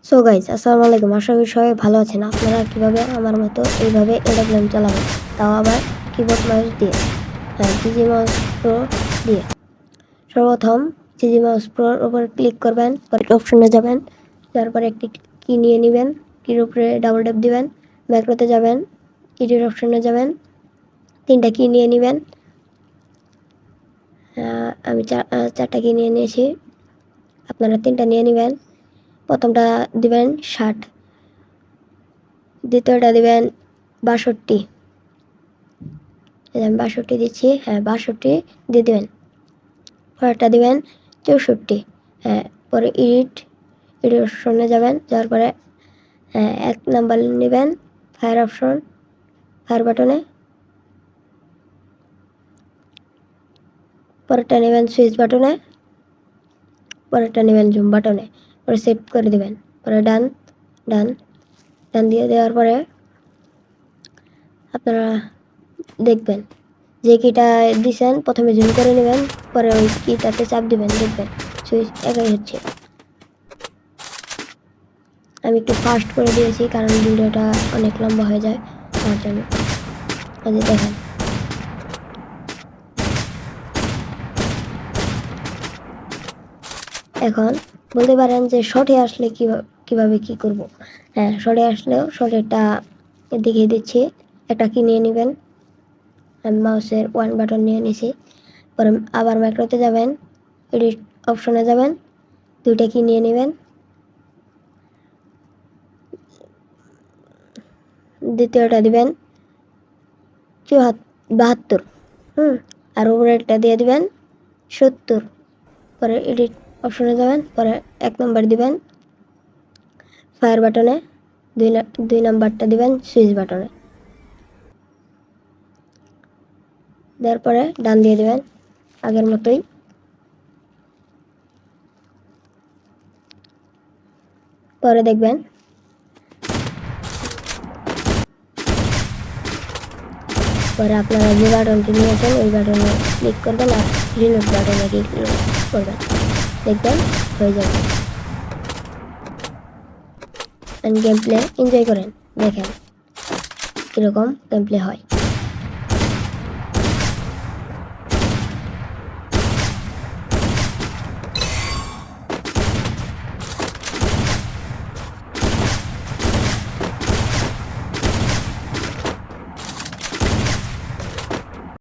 So guys আসসালামু আলাইকুম, আশা করি সবাই ভালো আছেন। আপনারা কীভাবে আমার মতো এইভাবে এরোপ্লেন চালাবেন, তাও আবার কিবোর্ড মাউস দিয়ে, জিজি মাউস প্রো দিয়ে। সর্বপ্রথম জিজি মাউস প্রোর উপর ক্লিক করবেন, পরে অপশনে যাবেন, তারপরে একটি কি নিয়ে নেবেন, কির উপরে ডাবল ট্যাপ দিবেন, ম্যাক্রোতে যাবেন, এডিট অপশনে যাবেন, তিনটা কি নিয়ে নেবেন। আমি চারটা কি নিয়ে নিয়েছি, আপনারা তিনটা নিয়ে নেবেন। প্রথমটা দিবেন 60, দ্বিতীয়টা দিবেন 62, আমি 62 দিচ্ছি, 62 দিয়ে দেবেন। পরেরটা দিবেন 64, পরে এডিট অপশনে যাবেন, যাওয়ার পরে 1 নাম্বার নেবেন, ফায়ার বাটনে, পরেরটা নেবেন সুইচ বাটনে, পরেরটা নেবেন জুম বাটনে, পরে সেভ করে দেবেন। পরে ডান দিয়ে দেওয়ার পরে আপনারা দেখবেন যে কিটা দিছেন প্রথমে জুম করে নেবেন, পরে ওই কিটাতে চাপ দিবেন, দেখবেন সুইচ একাই হচ্ছে। আমি একটু ফাস্ট করে দিয়েছি কারণ ভিডিওটা অনেক লম্বা হয়ে যায়, তার জন্য। দেখেন এখন বলতে পারেন যে শর্টে আসলে কিভাবে কি করব। শর্টে আসলেও শর্টেরটা দেখিয়ে দিচ্ছি। একটা কি নিয়ে নেবেন, আমি মাউসের 1 বাটন নিয়ে নিছি, পরে আবার ম্যাক্রোতে যাবেন, এডিট অপশনে যাবেন, দুইটা কি নিয়ে নেবেন, দ্বিতীয়টা দিবেন 72, আর উপরেরটা দিয়ে দিবেন 70, পরে এডিট অপশনে যাবেন, পরে 1 নম্বর দিবেন ফায়ার বাটনে, 2 নাম্বারটা দিবেন সুইচ বাটনে, দেওয়ার পরে ডান দিয়ে দিবেন আগের মতোই। পরে দেখবেন পরে আপনারা যে বাটনটি নিয়েছেন ওই বাটনে ক্লিক করবেন আর রিলোড বাটনে ক্লিক করবেন, দেখবেন হয়ে যাবে। গেম প্লে এনজয় করেন, দেখেন কীরকম গেম প্লে হয়।